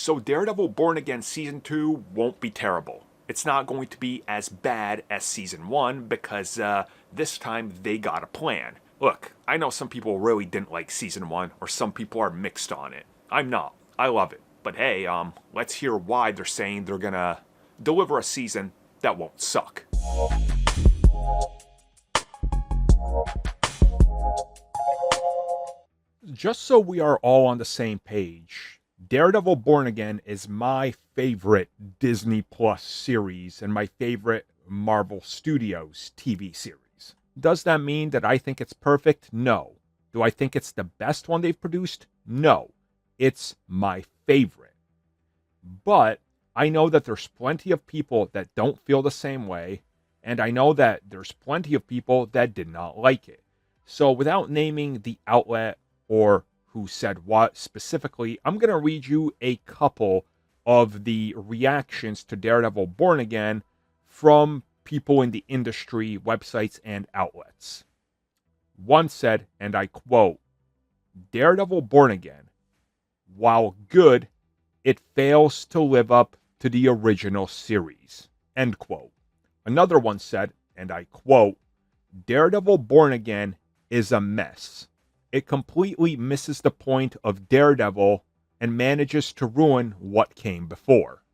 So Daredevil Born Again Season 2 won't be terrible. It's not going to be as bad as Season 1 because this time they got a plan. Look, I know some people really didn't like Season 1 or some people are mixed on it. I'm not. I love it. But hey, let's hear why they're saying they're gonna deliver a season that won't suck. Just so we are all on the same page, Daredevil Born Again is my favorite Disney Plus series and my favorite Marvel Studios TV series. Does that mean that I think it's perfect? No. Do I think it's the best one they've produced? No. It's my favorite. But I know that there's plenty of people that don't feel the same way, and I know that there's plenty of people that did not like it. So without naming the outlet or who said what specifically, I'm going to read you a couple of the reactions to Daredevil Born Again from people in the industry, websites, and outlets. One said, and I quote, "Daredevil Born Again, while good, it fails to live up to the original series." End quote. Another one said, and I quote, "Daredevil Born Again is a mess. It completely misses the point of Daredevil and manages to ruin what came before."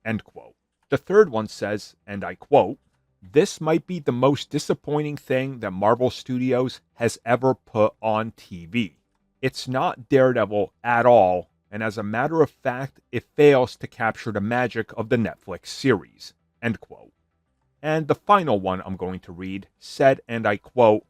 End quote. The third one says, and I quote, "This might be the most disappointing thing that Marvel Studios has ever put on TV. It's not Daredevil at all, and as a matter of fact, it fails to capture the magic of the Netflix series." End quote. And the final one I'm going to read said, and I quote,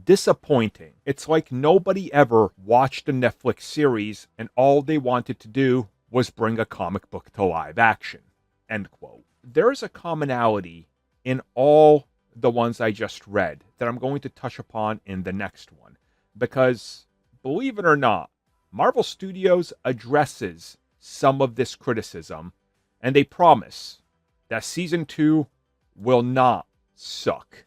"Disappointing. It's like nobody ever watched a Netflix series and all they wanted to do was bring a comic book to live action." End quote. There is a commonality in all the ones I just read that I'm going to touch upon in the next one. Because, believe it or not, Marvel Studios addresses some of this criticism, and they promise that Season 2 will not suck.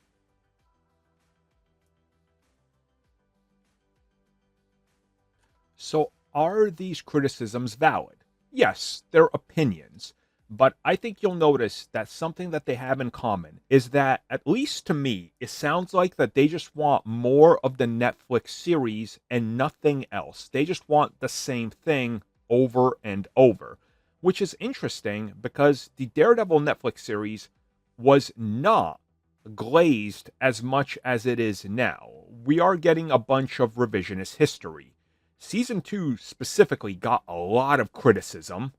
So are these criticisms valid? Yes, they're opinions. But I think you'll notice that something that they have in common is that, at least to me, it sounds like that they just want more of the Netflix series and nothing else. They just want the same thing over and over, which is interesting because the Daredevil Netflix series was not glazed as much as it is now. We are getting a bunch of revisionist history. Season 2 specifically got a lot of criticism,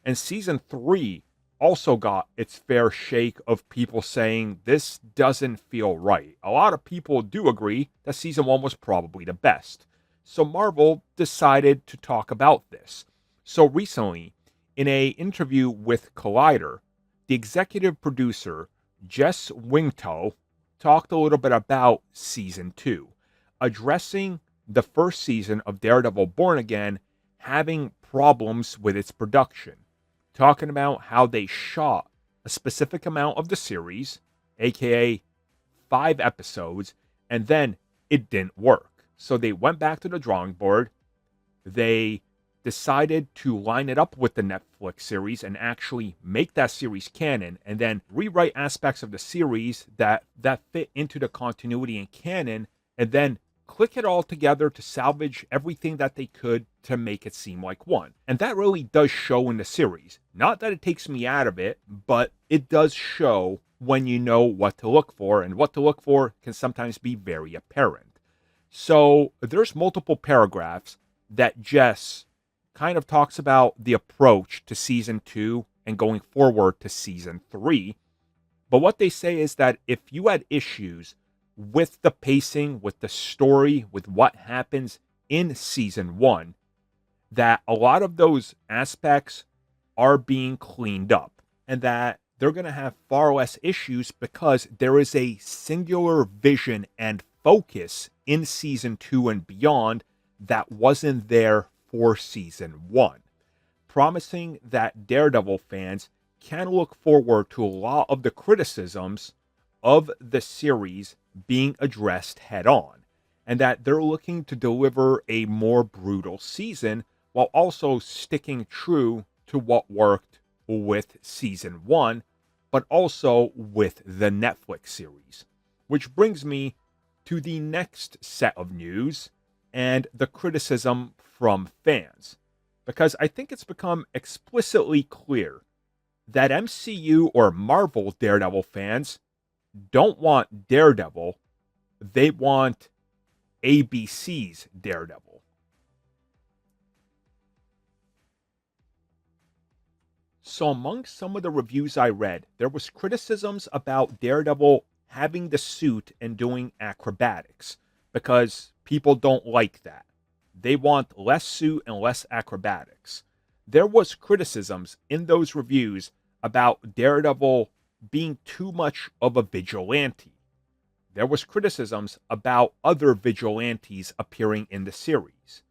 and Season 3 also got its fair shake of people saying this doesn't feel right. A lot of people do agree that Season 1 was probably the best. So Marvel decided to talk about this. So recently, in an interview with Collider, the executive producer, Jess Wingto, talked a little bit about Season 2, addressing the first season of Daredevil Born Again having problems with its production, talking about how they shot a specific amount of the series, aka 5 episodes, and then it didn't work. So they went back to the drawing board. They decided to line it up with the Netflix series and actually make that series canon, and then rewrite aspects of the series that fit into the continuity and canon, and then click it all together to salvage everything that they could to make it seem like one. And that really does show in the series. Not that it takes me out of it, but it does show when you know what to look for, and what to look for can sometimes be very apparent. So there's multiple paragraphs that Jess kind of talks about the approach to Season 2 and going forward to Season 3. But what they say is that if you had issues with the pacing, with the story, with what happens in Season 1, that a lot of those aspects are being cleaned up, and that they're going to have far less issues because there is a singular vision and focus in Season 2 and beyond that wasn't there for Season 1, promising that Daredevil fans can look forward to a lot of the criticisms of the series being addressed head on, and that they're looking to deliver a more brutal season while also sticking true to what worked with season 1, but also with the Netflix series. Which brings me to the next set of news and the criticism from fans. Because I think it's become explicitly clear that MCU or Marvel Daredevil fans don't want Daredevil, they want ABC's Daredevil. So among some of the reviews I read, there was criticisms about Daredevil having the suit and doing acrobatics, because people don't like that. They want less suit and less acrobatics. There was criticisms in those reviews about Daredevil being too much of a vigilante. There was criticisms about other vigilantes appearing in the series.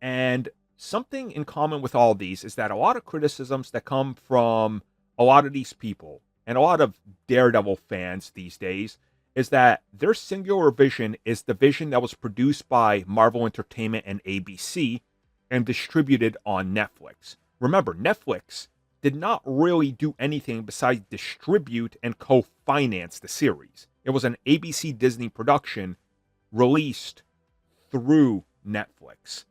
And something in common with all these is that a lot of criticisms that come from a lot of these people and a lot of Daredevil fans these days is that their singular vision is the vision that was produced by Marvel Entertainment and ABC and distributed on Netflix. Remember, Netflix did not really do anything besides distribute and co-finance the series. It was an ABC Disney production released through Netflix.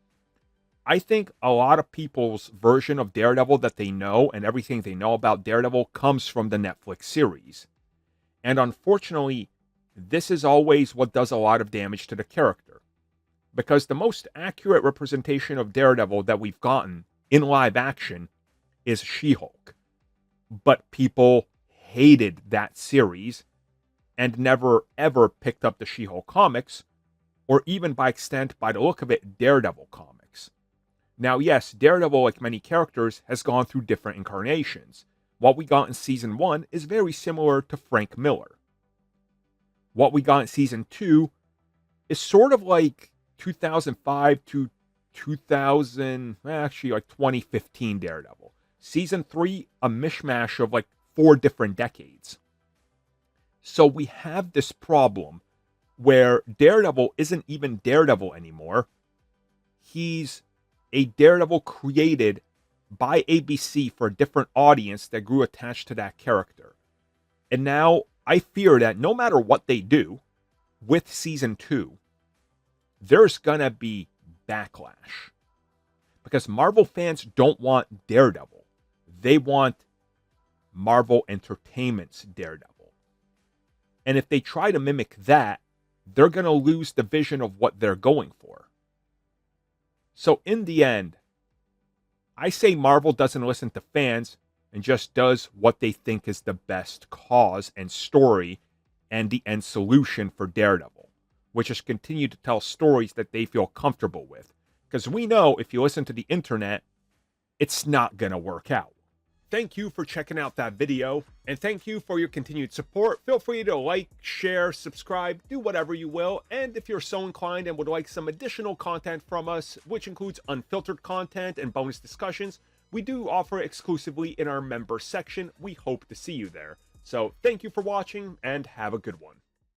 I think a lot of people's version of Daredevil that they know and everything they know about Daredevil comes from the Netflix series. And unfortunately, this is always what does a lot of damage to the character. Because the most accurate representation of Daredevil that we've gotten in live action is She-Hulk. But people hated that series and never ever picked up the She-Hulk comics, or even by extent, by the look of it, Daredevil comics. Now, yes, Daredevil, like many characters, has gone through different incarnations. What we got in Season 1 is very similar to Frank Miller. What we got in Season 2 is sort of like 2005 to 2015 Daredevil. Season 3, a mishmash of like 4 different decades. So we have this problem where Daredevil isn't even Daredevil anymore. He's a Daredevil created by ABC for a different audience that grew attached to that character. And now I fear that no matter what they do with Season 2, there's gonna be backlash. Because Marvel fans don't want Daredevil. They want Marvel Entertainment's Daredevil. And if they try to mimic that, they're gonna lose the vision of what they're going for. So in the end, I say Marvel doesn't listen to fans and just does what they think is the best cause and story and the end solution for Daredevil, which is continue to tell stories that they feel comfortable with. Because we know if you listen to the internet, it's not going to work out. Thank you for checking out that video, and thank you for your continued support. Feel free to like, share, subscribe, do whatever you will, and if you're so inclined and would like some additional content from us, which includes unfiltered content and bonus discussions, we do offer exclusively in our member section. We hope to see you there. So thank you for watching, and have a good one.